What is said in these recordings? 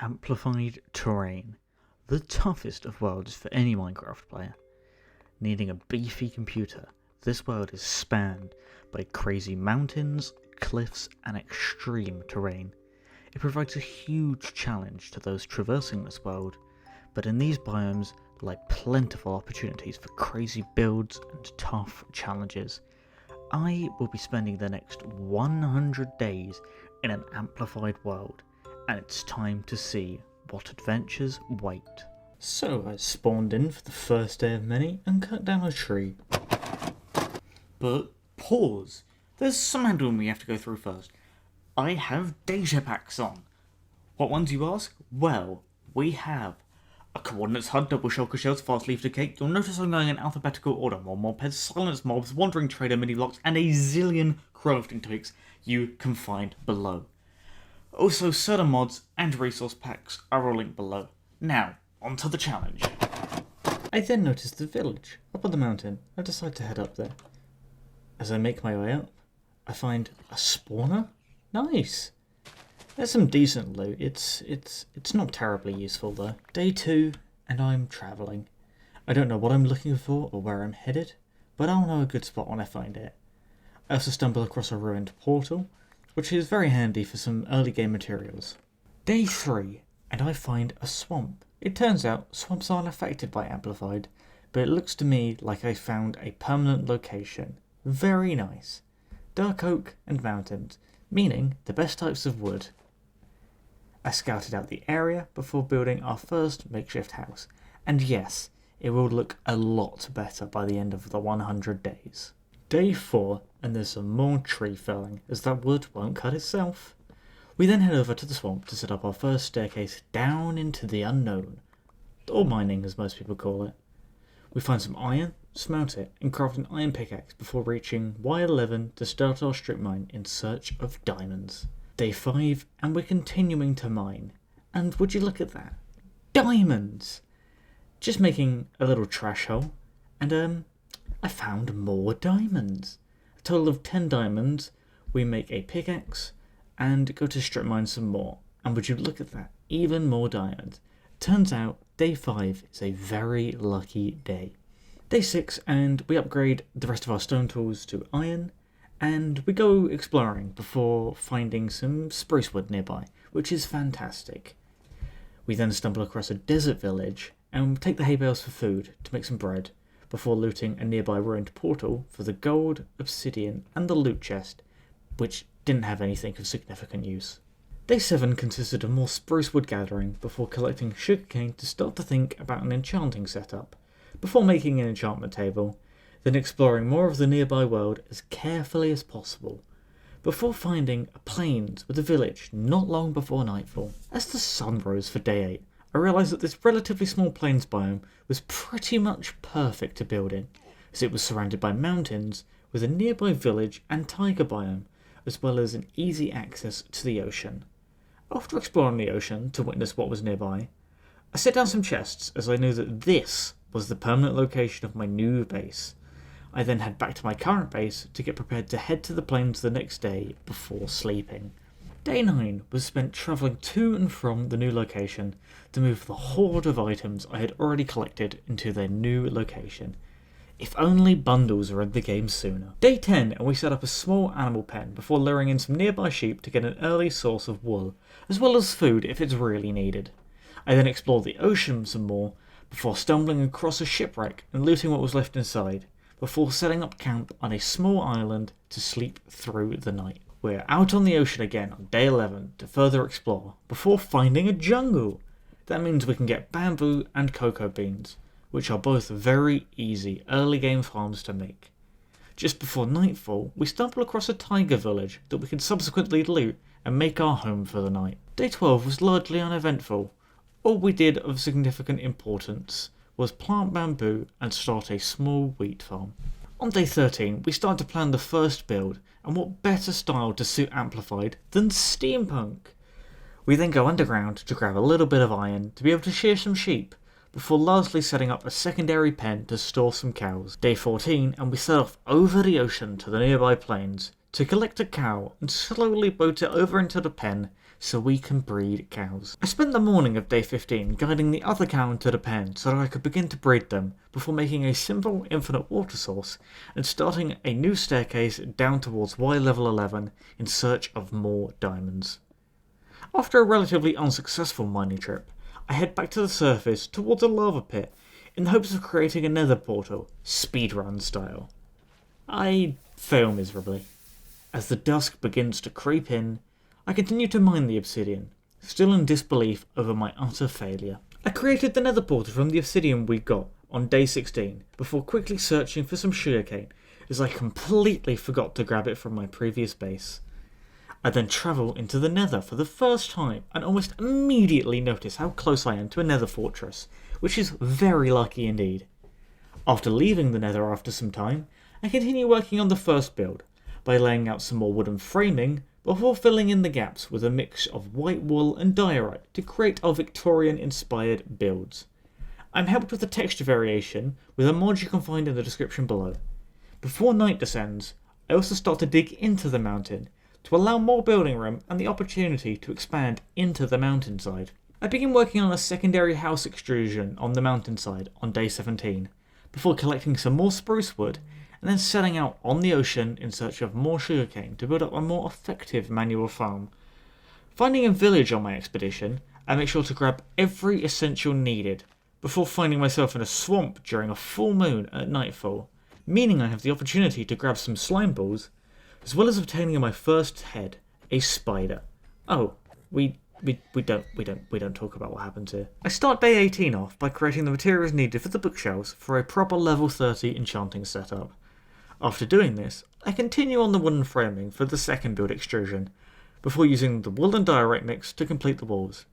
Amplified terrain, the toughest of worlds for any Minecraft player. Needing a beefy computer, this world is spanned by crazy mountains, cliffs, and extreme terrain. It provides a huge challenge to those traversing this world, but in these biomes lie plentiful opportunities for crazy builds and tough challenges. I will be spending the next 100 days in an amplified world, and it's time to see what adventures wait. So I spawned in for the first day of many and cut down a tree. But pause, there's some handling we have to go through first. I have Datapacks on. What ones, you ask? Well, we have a coordinates HUD, double shulker shells, fast leaf decay. You'll notice I'm going in alphabetical order. More mopeds, silence mobs, wandering trader mini blocks, and a zillion crafting tweaks you can find below. Also, certain mods and resource packs are all linked below. Now, onto the challenge. I then noticed the village up on the mountain. I decide to head up there. As I make my way up, I find a spawner. Nice. There's some decent loot. It's not terribly useful though. Day 2 and I'm travelling. I don't know what I'm looking for or where I'm headed, but I'll know a good spot when I find it. I also stumble across a ruined portal, which is very handy for some early game materials. Day 3 and I find a swamp. It turns out swamps aren't affected by Amplified, but it looks to me like I found a permanent location. Very nice. Dark oak and mountains, meaning the best types of wood. I scouted out the area before building our first makeshift house, and yes, it will look a lot better by the end of the 100 days. Day 4, and there's some more tree felling, as that wood won't cut itself. We then head over to the swamp to set up our first staircase down into the unknown, or mining as most people call it. We find some iron, smelt it, and craft an iron pickaxe before reaching Y11 to start our strip mine in search of diamonds. Day 5, and we're continuing to mine. And would you look at that? Diamonds! Just making a little trash hole, and I found more diamonds. A total of 10 diamonds. We make a pickaxe and go to strip mine some more. And would you look at that? Even more diamonds. Turns out day 5 is a very lucky day. Day 6, and we upgrade the rest of our stone tools to iron, and we go exploring before finding some spruce wood nearby, which is fantastic. We then stumble across a desert village and take the hay bales for food to make some bread, before looting a nearby ruined portal for the gold, obsidian, and the loot chest, which didn't have anything of significant use. Day 7 consisted of more spruce wood gathering before collecting sugarcane to start to think about an enchanting setup, before making an enchantment table, then exploring more of the nearby world as carefully as possible, before finding a plains with a village not long before nightfall. As the sun rose for day 8, I realised that this relatively small plains biome was pretty much perfect to build in, as it was surrounded by mountains with a nearby village and taiga biome, as well as an easy access to the ocean. After exploring the ocean to witness what was nearby, I set down some chests as I knew that this was the permanent location of my new base. I then head back to my current base to get prepared to head to the plains the next day before sleeping. Day 9 was spent travelling to and from the new location to move the horde of items I had already collected into their new location. If only bundles were in the game sooner. Day 10, and we set up a small animal pen before luring in some nearby sheep to get an early source of wool, as well as food if it's really needed. I then explored the ocean some more before stumbling across a shipwreck and looting what was left inside, before setting up camp on a small island to sleep through the night. We're out on the ocean again on day 11 to further explore, before finding a jungle. That means we can get bamboo and cocoa beans, which are both very easy early game farms to make. Just before nightfall, we stumble across a tiger village that we can subsequently loot and make our home for the night. Day 12 was largely uneventful. All we did of significant importance was plant bamboo and start a small wheat farm. On day 13, we start to plan the first build, and what better style to suit Amplified than steampunk? We then go underground to grab a little bit of iron to be able to shear some sheep, before lastly setting up a secondary pen to store some cows. Day 14, and we set off over the ocean to the nearby plains to collect a cow and slowly boat it over into the pen so we can breed cows. I spent the morning of day 15 guiding the other cow into the pen so that I could begin to breed them before making a simple infinite water source and starting a new staircase down towards Y level 11 in search of more diamonds. After a relatively unsuccessful mining trip, I head back to the surface towards a lava pit in the hopes of creating a nether portal, speedrun style. I fail miserably. As the dusk begins to creep in, I continue to mine the obsidian, still in disbelief over my utter failure. I created the nether portal from the obsidian we got on day 16 before quickly searching for some sugarcane as I completely forgot to grab it from my previous base. I then travel into the nether for the first time and almost immediately notice how close I am to a nether fortress, which is very lucky indeed. After leaving the nether after some time, I continue working on the first build by laying out some more wooden framing before filling in the gaps with a mix of white wool and diorite to create our Victorian-inspired builds. I'm helped with the texture variation with a mod you can find in the description below. Before night descends, I also start to dig into the mountain to allow more building room and the opportunity to expand into the mountainside. I begin working on a secondary house extrusion on the mountainside on day 17, before collecting some more spruce wood and then setting out on the ocean in search of more sugarcane to build up a more effective manual farm. Finding a village on my expedition, I make sure to grab every essential needed, before finding myself in a swamp during a full moon at nightfall, meaning I have the opportunity to grab some slime balls, as well as obtaining my first head, a spider. Oh, we don't talk about what happens here. I start day 18 off by creating the materials needed for the bookshelves for a proper level 30 enchanting setup. After doing this, I continue on the wooden framing for the second build extrusion, before using the wool and diorite mix to complete the walls.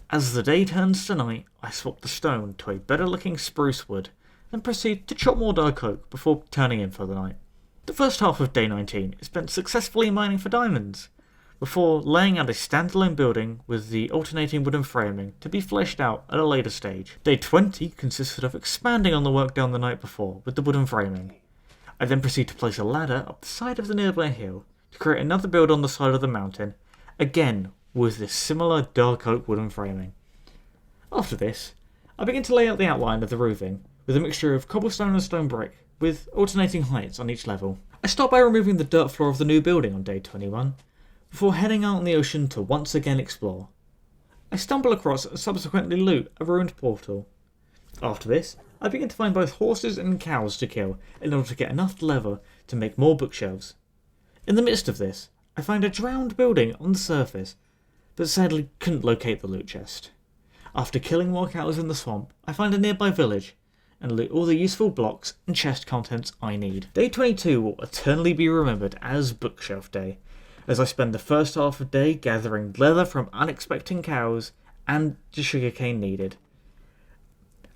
As the day turns to night, I swap the stone to a better looking spruce wood, and proceed to chop more dark oak before turning in for the night. The first half of day 19 is spent successfully mining for diamonds, before laying out a standalone building with the alternating wooden framing to be fleshed out at a later stage. Day 20 consisted of expanding on the work done the night before with the wooden framing. I then proceed to place a ladder up the side of the nearby hill to create another build on the side of the mountain, again with this similar dark oak wooden framing. After this, I begin to lay out the outline of the roofing with a mixture of cobblestone and stone brick with alternating heights on each level. I start by removing the dirt floor of the new building on day 21, before heading out on the ocean to once again explore. I stumble across and subsequently loot a ruined portal. After this, I begin to find both horses and cows to kill in order to get enough leather to make more bookshelves. In the midst of this, I find a drowned building on the surface, but sadly couldn't locate the loot chest. After killing more cows in the swamp, I find a nearby village and loot all the useful blocks and chest contents I need. Day 22 will eternally be remembered as Bookshelf Day, as I spend the first half of the day gathering leather from unexpected cows and the sugarcane needed.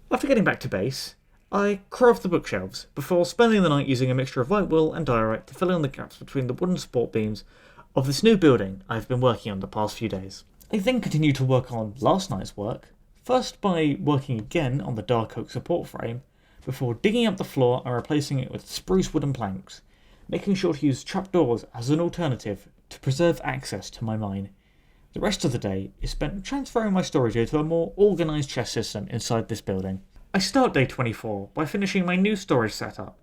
After getting back to base, I craft the bookshelves before spending the night using a mixture of white wool and diorite to fill in the gaps between the wooden support beams of this new building I've been working on the past few days. I then continue to work on last night's work, first by working again on the dark oak support frame, before digging up the floor and replacing it with spruce wooden planks, making sure to use trapdoors as an alternative to preserve access to my mine. The rest of the day is spent transferring my storage to a more organised chest system inside this building. I start day 24 by finishing my new storage setup,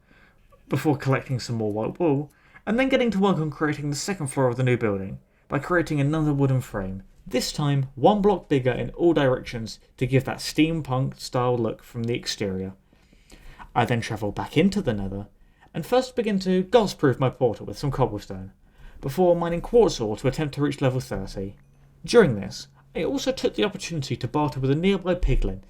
before collecting some more white wool, and then getting to work on creating the second floor of the new building, by creating another wooden frame, this time one block bigger in all directions to give that steampunk style look from the exterior. I then travel back into the nether, and first begin to ghast-proof my portal with some cobblestone, before mining quartz ore to attempt to reach level 30. During this, I also took the opportunity to barter with a nearby piglin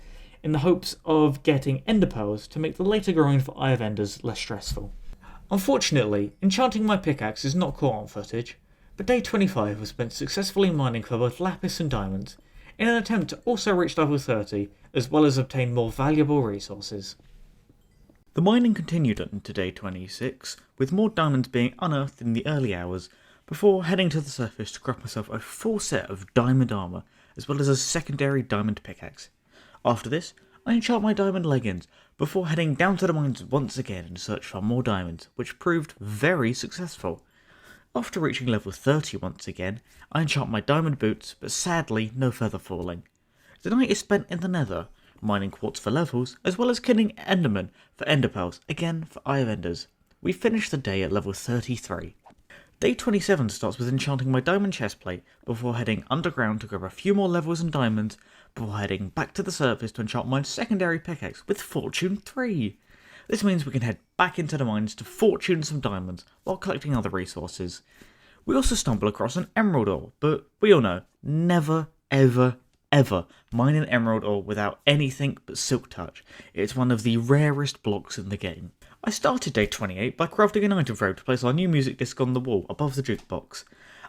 in the hopes of getting ender pearls to make the later growing for Eye of Enders less stressful. Unfortunately, enchanting my pickaxe is not caught on footage, but day 25 was spent successfully mining for both lapis and diamonds, in an attempt to also reach level 30, as well as obtain more valuable resources. The mining continued into day 26, with more diamonds being unearthed in the early hours, before heading to the surface to craft myself a full set of diamond armour, as well as a secondary diamond pickaxe. After this, I enchant my diamond leggings, before heading down to the mines once again in search for more diamonds, which proved very successful. After reaching level 30 once again, I enchant my diamond boots, but sadly no further falling. The night is spent in the nether, mining quartz for levels, as well as killing endermen for ender pearls, again for Eye of Enders. We finish the day at level 33. Day 27 starts with enchanting my diamond chestplate before heading underground to grab a few more levels and diamonds, before heading back to the surface to enchant my secondary pickaxe with Fortune 3. This means we can head back into the mines to fortune some diamonds while collecting other resources. We also stumble across an emerald ore, but we all know, never, ever, ever mine an emerald ore without anything but silk touch. It's one of the rarest blocks in the game. I started day 28 by crafting an item frame to place our new music disc on the wall above the jukebox.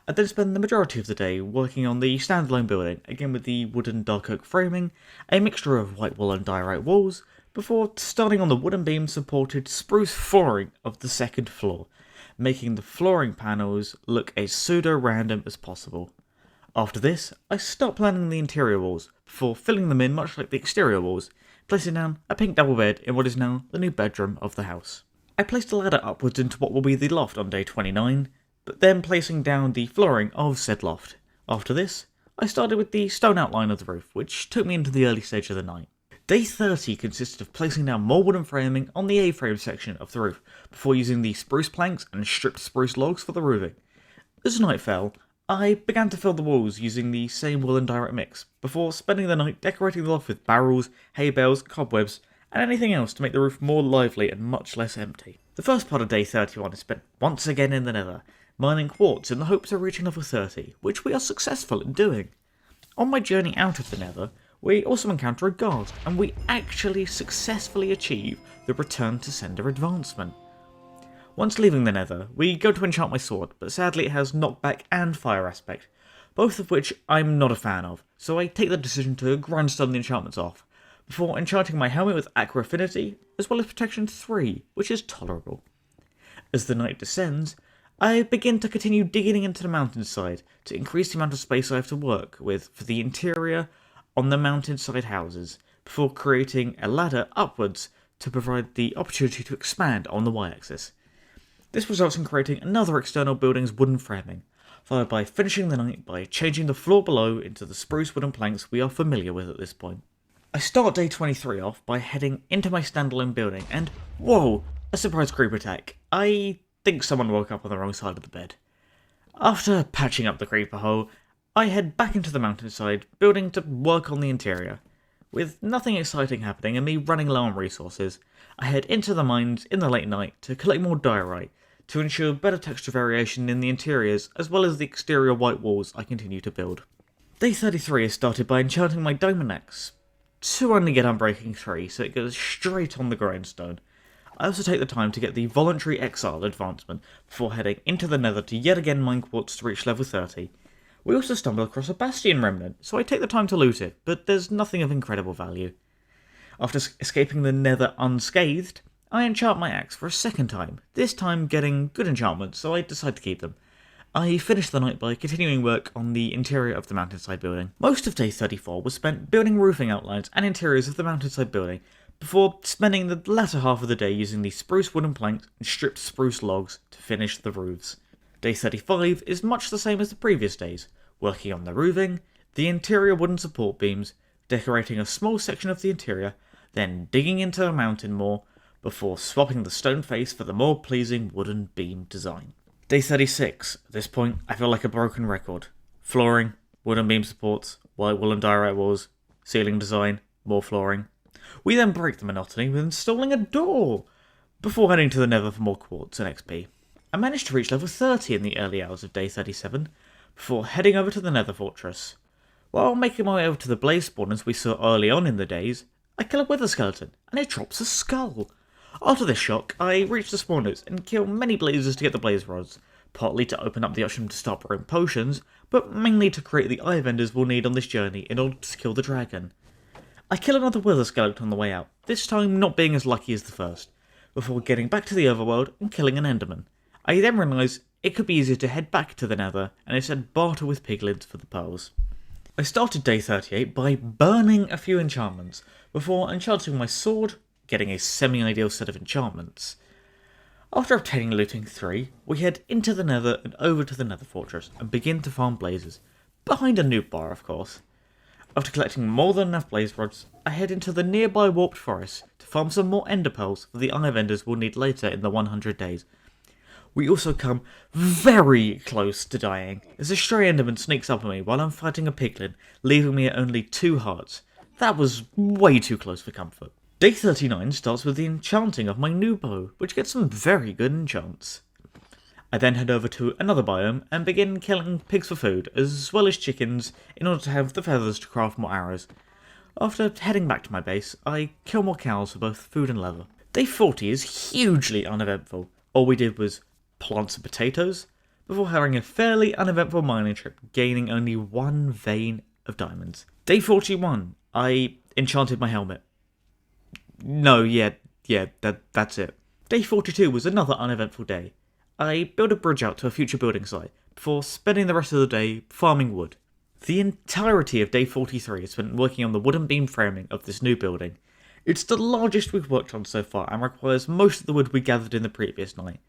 I then spend the majority of the day working on the standalone building, again with the wooden dark oak framing, a mixture of white wool and diorite walls, before starting on the wooden beam supported spruce flooring of the second floor, making the flooring panels look as pseudo-random as possible. After this, I start planning the interior walls, before filling them in much like the exterior walls, placing down a pink double bed in what is now the new bedroom of the house. I placed a ladder upwards into what will be the loft on day 29, but then placing down the flooring of said loft. After this, I started with the stone outline of the roof, which took me into the early stage of the night. Day 30 consisted of placing down more wooden framing on the A-frame section of the roof, before using the spruce planks and stripped spruce logs for the roofing. As night fell, I began to fill the walls using the same wool and diorite mix, before spending the night decorating the loft with barrels, hay bales, cobwebs, and anything else to make the roof more lively and much less empty. The first part of day 31 is spent once again in the nether, mining quartz in the hopes of reaching level 30, which we are successful in doing. On my journey out of the nether, we also encounter a guard, and we actually successfully achieve the return to sender advancement. Once leaving the nether, we go to enchant my sword, but sadly it has knockback and fire aspect, both of which I'm not a fan of, so I take the decision to grindstone the enchantments off, before enchanting my helmet with Aqua Affinity, as well as Protection 3, which is tolerable. As the night descends, I begin to continue digging into the mountainside to increase the amount of space I have to work with for the interior on the mountainside houses, before creating a ladder upwards to provide the opportunity to expand on the y-axis. This results in creating another external building's wooden framing, followed by finishing the night by changing the floor below into the spruce wooden planks we are familiar with at this point. I start day 23 off by heading into my standalone building and, whoa, a surprise creep attack. I think someone woke up on the wrong side of the bed. After patching up the creeper hole, I head back into the mountainside building to work on the interior. With nothing exciting happening and me running low on resources, I head into the mines in the late night to collect more diorite, to ensure better texture variation in the interiors as well as the exterior white walls I continue to build. Day 33 is started by enchanting my diamond axe, to only get Unbreaking 3 so it goes straight on the grindstone. I also take the time to get the Voluntary Exile advancement before heading into the nether to yet again mine quartz to reach level 30. We also stumble across a Bastion remnant, so I take the time to loot it, but there's nothing of incredible value. After escaping the nether unscathed, I enchant my axe for a second time, this time getting good enchantments, so I decide to keep them. I finish the night by continuing work on the interior of the mountainside building. Most of day 34 was spent building roofing outlines and interiors of the mountainside building, before spending the latter half of the day using the spruce wooden planks and stripped spruce logs to finish the roofs. Day 35 is much the same as the previous days, working on the roofing, the interior wooden support beams, decorating a small section of the interior, then digging into the mountain more, before swapping the stone face for the more pleasing wooden beam design. Day 36. At this point, I feel like a broken record. Flooring, wooden beam supports, white wool and diorite walls, ceiling design, more flooring. We then break the monotony with installing a door, before heading to the nether for more quartz and XP. I managed to reach level 30 in the early hours of day 37, before heading over to the nether fortress. While making my way over to the blaze spawners we saw early on in the days, I kill a wither skeleton, and it drops a skull. After this shock, I reach the spawners and kill many blazes to get the blaze rods, partly to open up the option to start brewing potions, but mainly to create the eye vendors we'll need on this journey in order to kill the dragon. I kill another wither skeleton on the way out, this time not being as lucky as the first, before getting back to the overworld and killing an enderman. I then realise it could be easier to head back to the nether and instead barter with piglins for the pearls. I started day 38 by burning a few enchantments, before enchanting my sword, getting a semi-ideal set of enchantments. After obtaining looting 3, we head into the nether and over to the nether fortress and begin to farm blazes, behind a noob bar of course. After collecting more than enough blaze rods, I head into the nearby warped forest to farm some more ender pearls for the eye vendors we'll need later in the 100 days. We also come very close to dying, as a stray enderman sneaks up on me while I'm fighting a piglin, leaving me at only 2 hearts. That was way too close for comfort. Day 39 starts with the enchanting of my new bow, which gets some very good enchants. I then head over to another biome and begin killing pigs for food, as well as chickens, in order to have the feathers to craft more arrows. After heading back to my base, I kill more cows for both food and leather. Day 40 is hugely uneventful. All we did was plant some potatoes, before having a fairly uneventful mining trip, gaining only 1 vein of diamonds. Day 41, I enchanted my helmet. That's it. Day 42 was another uneventful day. I built a bridge out to a future building site, before spending the rest of the day farming wood. The entirety of day 43 is spent working on the wooden beam framing of this new building. It's the largest we've worked on so far and requires most of the wood we gathered in the previous night.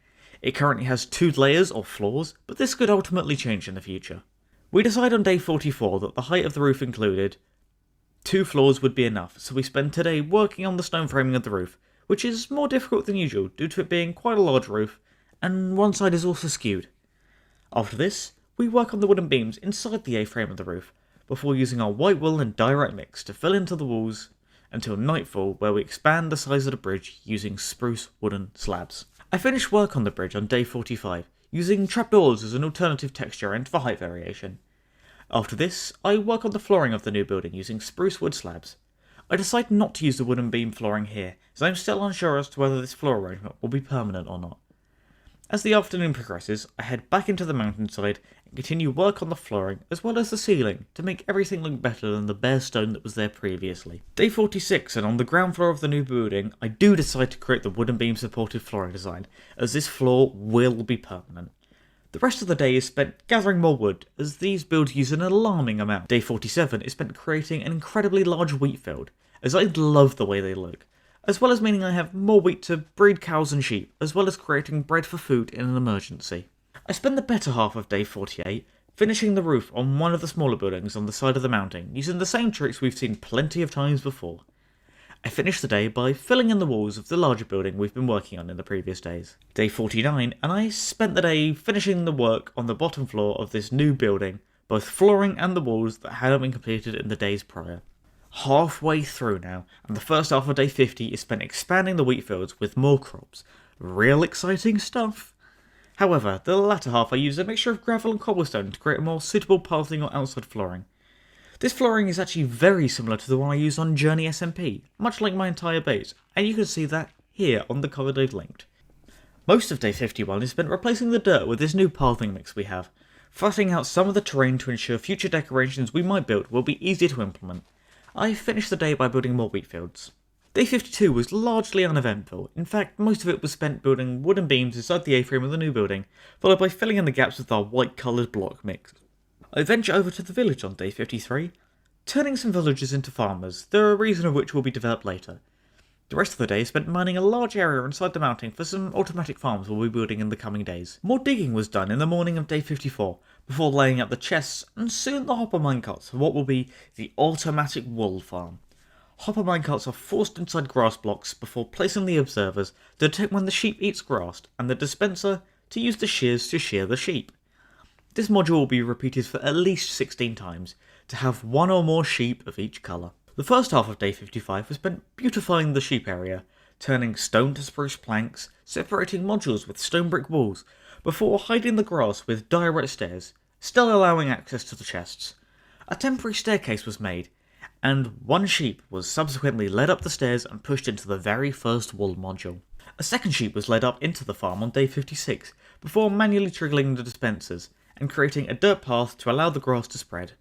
It currently has 2 layers or floors, but this could ultimately change in the future. We decide on day 44 that the height of the roof included 2 floors would be enough, so we spend today working on the stone framing of the roof, which is more difficult than usual due to it being quite a large roof, and one side is also skewed. After this, we work on the wooden beams inside the A-frame of the roof, before using our white wool and diorite mix to fill into the walls until nightfall, where we expand the size of the bridge using spruce wooden slabs. I finish work on the bridge on day 45, using trapdoors as an alternative texture and for height variation. After this, I work on the flooring of the new building using spruce wood slabs. I decide not to use the wooden beam flooring here, as I am still unsure as to whether this floor arrangement will be permanent or not. As the afternoon progresses, I head back into the mountainside and continue work on the flooring as well as the ceiling to make everything look better than the bare stone that was there previously. Day 46, and on the ground floor of the new building, I do decide to create the wooden beam supported flooring design, as this floor will be permanent. The rest of the day is spent gathering more wood, as these builds use an alarming amount. Day 47 is spent creating an incredibly large wheat field, as I love the way they look, as well as meaning I have more wheat to breed cows and sheep, as well as creating bread for food in an emergency. I spend the better half of day 48 finishing the roof on one of the smaller buildings on the side of the mountain, using the same tricks we've seen plenty of times before. I finish the day by filling in the walls of the larger building we've been working on in the previous days. Day 49, and I spent the day finishing the work on the bottom floor of this new building, both flooring and the walls that hadn't been completed in the days prior. Halfway through now, and the first half of day 50 is spent expanding the wheat fields with more crops. Real exciting stuff. However, the latter half I use a mixture of gravel and cobblestone to create a more suitable pathing or outside flooring. This flooring is actually very similar to the one I use on Journey SMP, much like my entire base, and you can see that here on the cover they've linked. Most of day 51 is spent replacing the dirt with this new pathing mix we have, flattening out some of the terrain to ensure future decorations we might build will be easier to implement. I finished the day by building more wheat fields. Day 52 was largely uneventful. In fact, most of it was spent building wooden beams inside the A-frame of the new building, followed by filling in the gaps with our white coloured block mix. I venture over to the village on day 53, turning some villagers into farmers, the reason of which will be developed later. The rest of the day is spent mining a large area inside the mountain for some automatic farms we'll be building in the coming days. More digging was done in the morning of day 54, before laying out the chests and soon the hopper minecarts for what will be the automatic wool farm. Hopper minecarts are forced inside grass blocks before placing the observers to detect when the sheep eats grass, and the dispenser to use the shears to shear the sheep. This module will be repeated for at least 16 times, to have one or more sheep of each colour. The first half of day 55 was spent beautifying the sheep area, turning stone to spruce planks, separating modules with stone brick walls, before hiding the grass with diorite stairs, still allowing access to the chests. A temporary staircase was made, and one sheep was subsequently led up the stairs and pushed into the very first wool module. A second sheep was led up into the farm on day 56, before manually triggering the dispensers, and creating a dirt path to allow the grass to spread.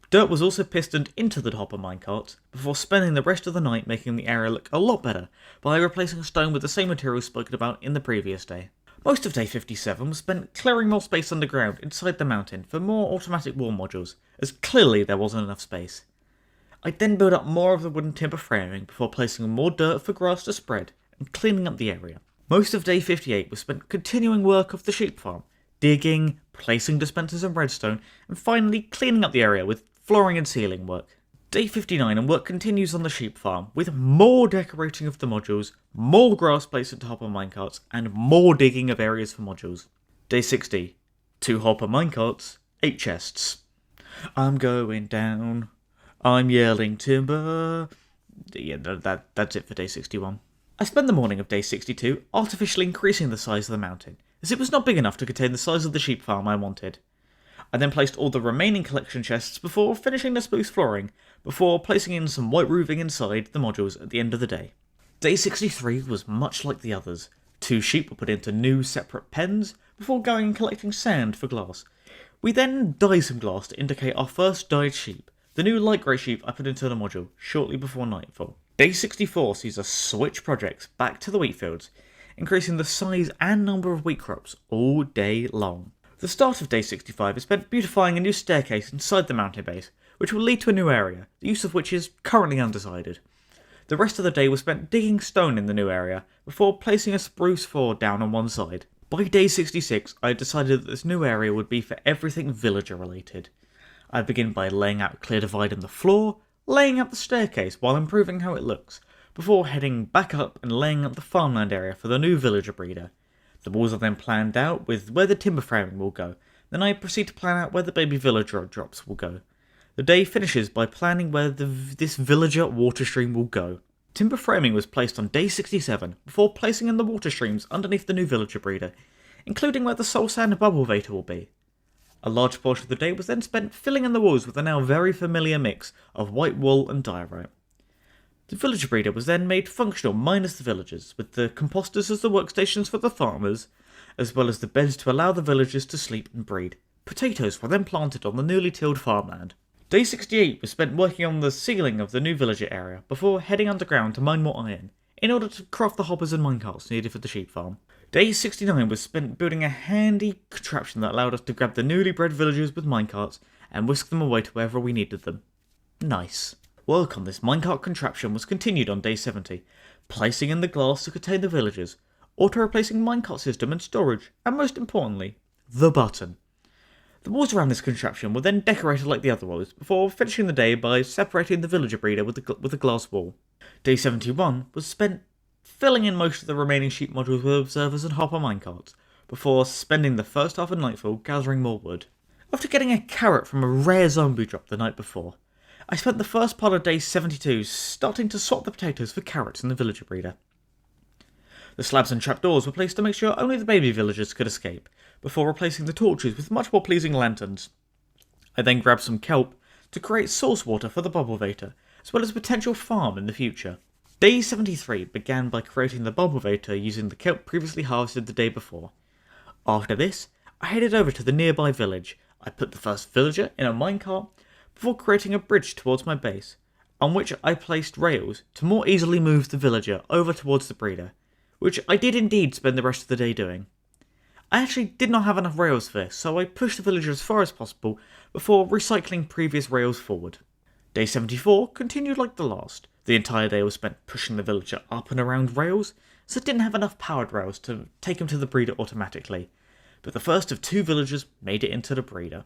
Dirt was also pistoned into the hopper minecarts, before spending the rest of the night making the area look a lot better by replacing stone with the same materials spoken about in the previous day. Most of day 57 was spent clearing more space underground inside the mountain for more automatic wall modules, as clearly there wasn't enough space. I then built up more of the wooden timber framing before placing more dirt for grass to spread and cleaning up the area. Most of day 58 was spent continuing work of the sheep farm, digging, placing dispensers and redstone, and finally cleaning up the area with flooring and ceiling work. Day 59 and work continues on the sheep farm, with more decorating of the modules, more grass placed into hopper minecarts, and more digging of areas for modules. Day 60, 2 hopper minecarts, 8 chests. I'm going down, I'm yelling timber. Yeah, that's it for day 61. I spent the morning of day 62 artificially increasing the size of the mountain, as it was not big enough to contain the size of the sheep farm I wanted. I then placed all the remaining collection chests before finishing the spruce flooring, before placing in some white roofing inside the modules at the end of the day. Day 63 was much like the others. 2 sheep were put into new separate pens, before going and collecting sand for glass. We then dyed some glass to indicate our first dyed sheep, the new light grey sheep I put into the module shortly before nightfall. Day 64 sees us switch projects back to the wheat fields, increasing the size and number of wheat crops all day long. The start of day 65 is spent beautifying a new staircase inside the mountain base, which will lead to a new area, the use of which is currently undecided. The rest of the day was spent digging stone in the new area, before placing a spruce ford down on one side. By day 66, I decided that this new area would be for everything villager related. I begin by laying out a clear divide in the floor, laying out the staircase while improving how it looks, before heading back up and laying up the farmland area for the new villager breeder. The walls are then planned out with where the timber framing will go, then I proceed to plan out where the baby villager drops will go. The day finishes by planning where this villager water stream will go. Timber framing was placed on day 67 before placing in the water streams underneath the new villager breeder, including where the soul sand bubble vator will be. A large portion of the day was then spent filling in the walls with the now very familiar mix of white wool and diorite. The villager breeder was then made functional minus the villagers, with the composters as the workstations for the farmers, as well as the beds to allow the villagers to sleep and breed. Potatoes were then planted on the newly tilled farmland. Day 68 was spent working on the ceiling of the new villager area, before heading underground to mine more iron, in order to craft the hoppers and minecarts needed for the sheep farm. Day 69 was spent building a handy contraption that allowed us to grab the newly bred villagers with minecarts and whisk them away to wherever we needed them. Nice. Work on this minecart contraption was continued on day 70, placing in the glass to contain the villagers, auto-replacing minecart system and storage, and most importantly, the button. The walls around this contraption were then decorated like the other walls, before finishing the day by separating the villager breeder with a glass wall. Day 71 was spent filling in most of the remaining sheep modules with observers and hopper minecarts, before spending the first half of nightfall gathering more wood. After getting a carrot from a rare zombie drop the night before, I spent the first part of day 72 starting to swap the potatoes for carrots in the villager breeder. The slabs and trapdoors were placed to make sure only the baby villagers could escape, before replacing the torches with much more pleasing lanterns. I then grabbed some kelp to create source water for the bubble vator, as well as a potential farm in the future. Day 73 began by creating the bubble vator using the kelp previously harvested the day before. After this, I headed over to the nearby village. I put the first villager in a minecart before creating a bridge towards my base, on which I placed rails to more easily move the villager over towards the breeder, which I did indeed spend the rest of the day doing. I actually did not have enough rails for this, so I pushed the villager as far as possible before recycling previous rails forward. Day 74 continued like the last. The entire day was spent pushing the villager up and around rails, so I didn't have enough powered rails to take him to the breeder automatically, but the first of 2 villagers made it into the breeder.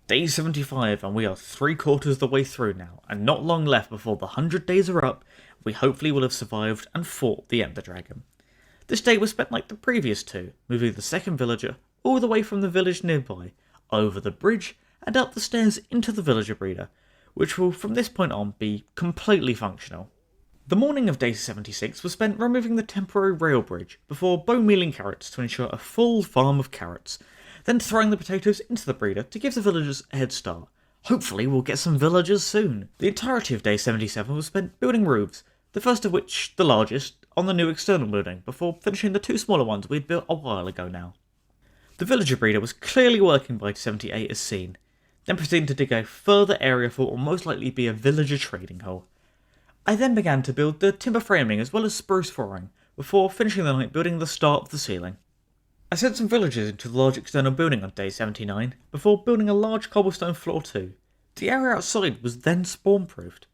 Day 75 and we are 3/4 of the way through now, and not long left before the 100 days are up. We hopefully will have survived and fought the Ender Dragon. This day was spent like the previous 2, moving the second villager all the way from the village nearby, over the bridge and up the stairs into the villager breeder, which will from this point on be completely functional. The morning of day 76 was spent removing the temporary rail bridge before bone mealing carrots to ensure a full farm of carrots, then throwing the potatoes into the breeder to give the villagers a head start. Hopefully we'll get some villagers soon. The entirety of day 77 was spent building roofs, the first of which, the largest, on the new external building, before finishing the 2 smaller ones we had built a while ago now. The villager breeder was clearly working by 78 as seen, then proceeding to dig a further area for what will most likely be a villager trading hole. I then began to build the timber framing as well as spruce flooring, before finishing the night building the start of the ceiling. I sent some villagers into the large external building on day 79, before building a large cobblestone floor too. The area outside was then spawn-proofed.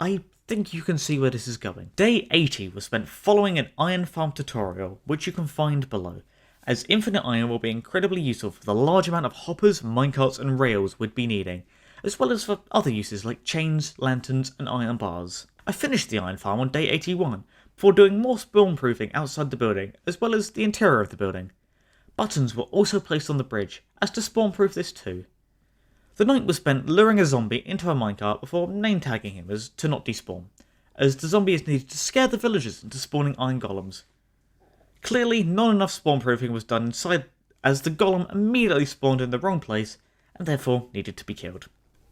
I think you can see where this is going. Day 80 was spent following an iron farm tutorial, which you can find below, as infinite iron will be incredibly useful for the large amount of hoppers, minecarts and rails we'd be needing, as well as for other uses like chains, lanterns and iron bars. I finished the iron farm on day 81, before doing more spawn proofing outside the building, as well as the interior of the building. Buttons were also placed on the bridge, as to spawn proof this too. The night was spent luring a zombie into a minecart before name tagging him as to not despawn, as the zombie is needed to scare the villagers into spawning iron golems. Clearly not enough spawn proofing was done inside, as the golem immediately spawned in the wrong place and therefore needed to be killed.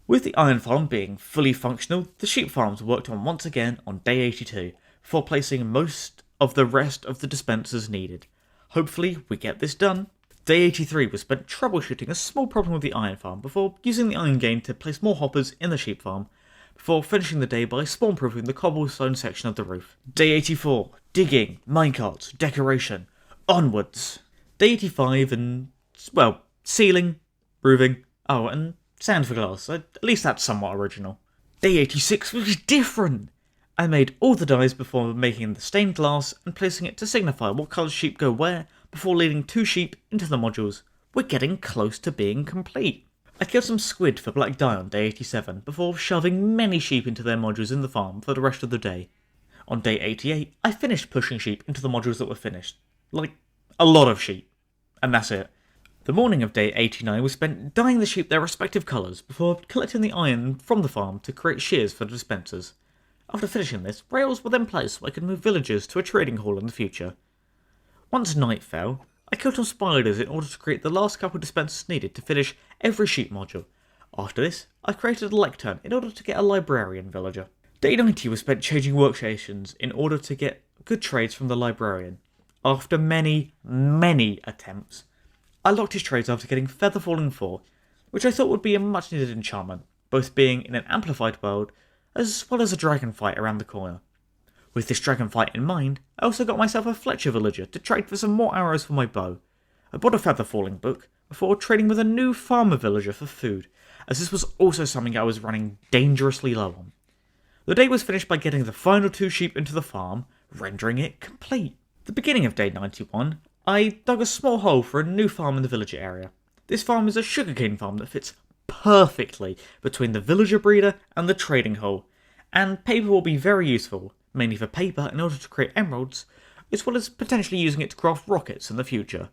With the iron farm being fully functional, the sheep farms were worked on once again on day 82, before placing most of the rest of the dispensers needed. Hopefully we get this done. Day 83 was spent troubleshooting a small problem with the iron farm before using the iron gain to place more hoppers in the sheep farm, before finishing the day by spawn proofing the cobblestone section of the roof. Day 84, digging, minecarts, decoration, onwards. Day 85 and, well, ceiling, roofing, and sand for glass. At least that's somewhat original. Day 86 was different. I made all the dyes before making the stained glass and placing it to signify what colour sheep go where, before leading 2 sheep into the modules. We're getting close to being complete. I killed some squid for black dye on day 87, before shoving many sheep into their modules in the farm for the rest of the day. On day 88, I finished pushing sheep into the modules that were finished. Like, a lot of sheep. And that's it. The morning of day 89 was spent dyeing the sheep their respective colours, before collecting the iron from the farm to create shears for the dispensers. After finishing this, rails were then placed so I could move villagers to a trading hall in the future. Once night fell, I killed some spiders in order to create the last couple dispensers needed to finish every sheep module. After this, I created a lectern in order to get a librarian villager. Day 90 was spent changing workstations in order to get good trades from the librarian. After many attempts, I locked his trades after getting Feather Falling 4, which I thought would be a much needed enchantment, both being in an amplified world as well as a dragon fight around the corner. With this dragon fight in mind, I also got myself a Fletcher villager to trade for some more arrows for my bow. I bought a Feather Falling book before trading with a new farmer villager for food, as this was also something I was running dangerously low on. The day was finished by getting the final 2 sheep into the farm, rendering it complete. At the beginning of day 91, I dug a small hole for a new farm in the villager area. This farm is a sugarcane farm that fits perfectly between the villager breeder and the trading hole, and paper will be very useful, mainly for paper in order to create emeralds, as well as potentially using it to craft rockets in the future.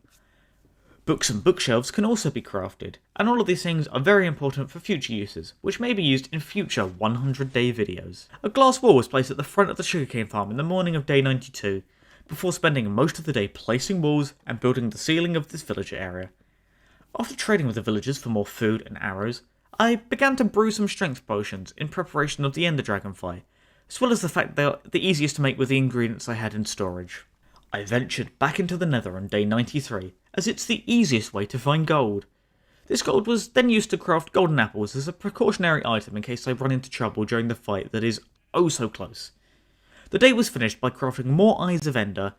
Books and bookshelves can also be crafted, and all of these things are very important for future uses, which may be used in future 100-day videos. A glass wall was placed at the front of the sugarcane farm in the morning of day 92, before spending most of the day placing walls and building the ceiling of this villager area. After trading with the villagers for more food and arrows, I began to brew some strength potions in preparation of the Ender Dragon fight, as well as the fact they are the easiest to make with the ingredients I had in storage. I ventured back into the Nether on day 93, as it's the easiest way to find gold. This gold was then used to craft golden apples as a precautionary item in case I run into trouble during the fight that is oh so close. The day was finished by crafting more Eyes of Ender,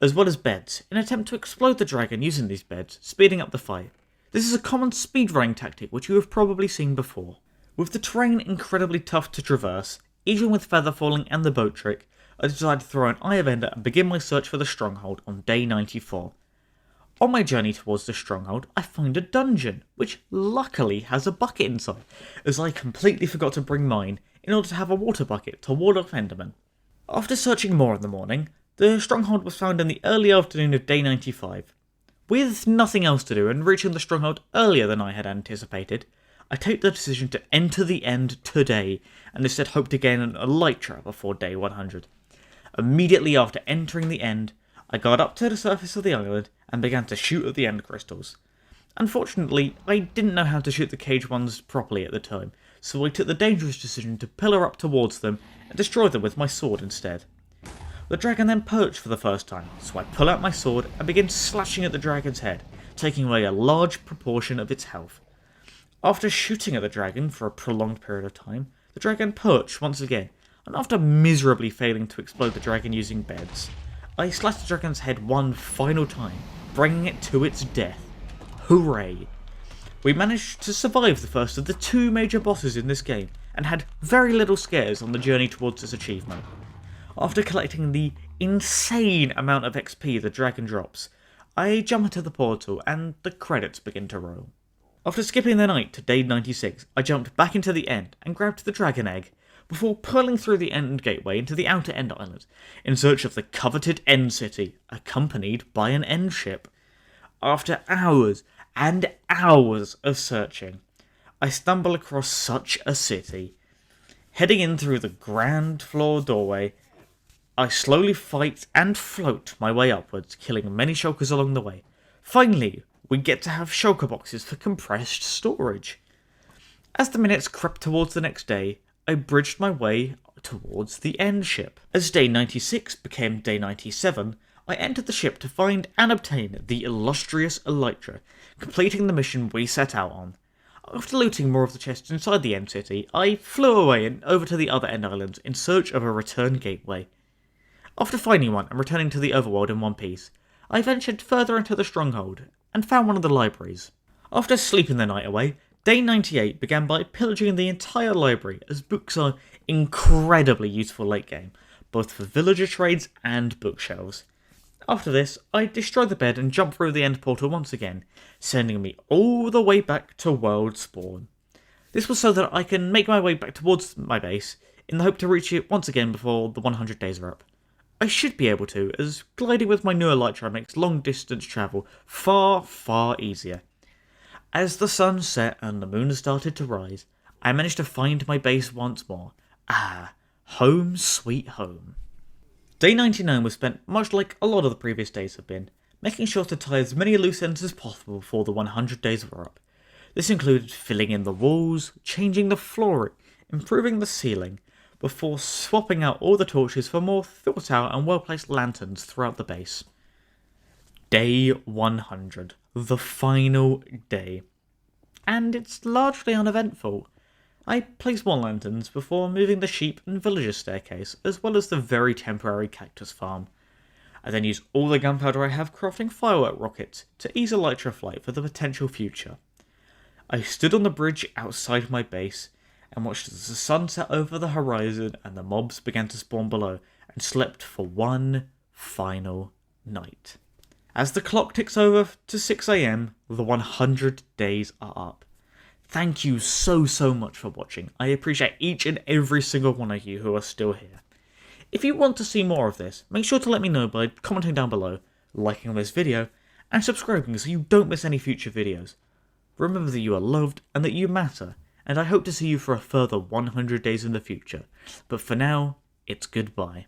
as well as beds, in an attempt to explode the dragon using these beds, speeding up the fight. This is a common speedrunning tactic which you have probably seen before. With the terrain incredibly tough to traverse, even with feather falling and the boat trick, I decided to throw an Eye of Ender and begin my search for the stronghold on day 94. On my journey towards the stronghold, I find a dungeon, which luckily has a bucket inside, as I completely forgot to bring mine in order to have a water bucket to ward off Endermen. After searching more in the morning, the stronghold was found in the early afternoon of day 95. With nothing else to do and reaching the stronghold earlier than I had anticipated, I take the decision to enter the end today, and instead hope to gain an elytra before day 100. Immediately after entering the end, I got up to the surface of the island and began to shoot at the end crystals. Unfortunately, I didn't know how to shoot the cage ones properly at the time, so I took the dangerous decision to pillar up towards them and destroy them with my sword instead. The dragon then perched for the first time, so I pull out my sword and begin slashing at the dragon's head, taking away a large proportion of its health. After shooting at the dragon for a prolonged period of time, the dragon perched once again, and after miserably failing to explode the dragon using beds, I slashed the dragon's head one final time, bringing it to its death. Hooray! We managed to survive the first of the 2 major bosses in this game, and had very little scares on the journey towards this achievement. After collecting the insane amount of XP the dragon drops, I jump into the portal and the credits begin to roll. After skipping the night to day 96, I jumped back into the end and grabbed the dragon egg, before pulling through the end gateway into the outer end island, in search of the coveted end city, accompanied by an end ship. After hours and hours of searching, I stumble across such a city. Heading in through the grand floor doorway, I slowly fight and float my way upwards, killing many shulkers along the way. Finally, we get to have shulker boxes for compressed storage. As the minutes crept towards the next day, I bridged my way towards the end ship. As day 96 became day 97, I entered the ship to find and obtain the illustrious Elytra, completing the mission we set out on. After looting more of the chests inside the end city, I flew away and over to the other end islands in search of a return gateway. After finding one and returning to the overworld in one piece, I ventured further into the stronghold and found one of the libraries. After sleeping the night away, day 98 began by pillaging the entire library, as books are incredibly useful late game, both for villager trades and bookshelves. After this, I destroyed the bed and jumped through the end portal once again, sending me all the way back to World Spawn. This was so that I can make my way back towards my base, in the hope to reach it once again before the 100 days are up. I should be able to, as gliding with my new Elytra makes long distance travel far easier. As the sun set and the moon started to rise, I managed to find my base once more. Home sweet home. Day 99 was spent much like a lot of the previous days have been, making sure to tie as many loose ends as possible before the 100 days were up. This included filling in the walls, changing the flooring, improving the ceiling, before swapping out all the torches for more thought out and well placed lanterns throughout the base. Day 100, the final day. And it's largely uneventful. I placed more lanterns before moving the sheep and villager staircase, as well as the very temporary cactus farm. I then used all the gunpowder I have crafting firework rockets to ease Elytra flight for the potential future. I stood on the bridge outside my base and watched as the sun set over the horizon and the mobs began to spawn below, and slept for one final night. As the clock ticks over to 6 AM, the 100 days are up. Thank you so much for watching. I appreciate each and every single one of you who are still here. If you want to see more of this, make sure to let me know by commenting down below, liking this video, and subscribing so you don't miss any future videos. Remember that you are loved and that you matter, and I hope to see you for a further 100 days in the future. But for now, it's goodbye.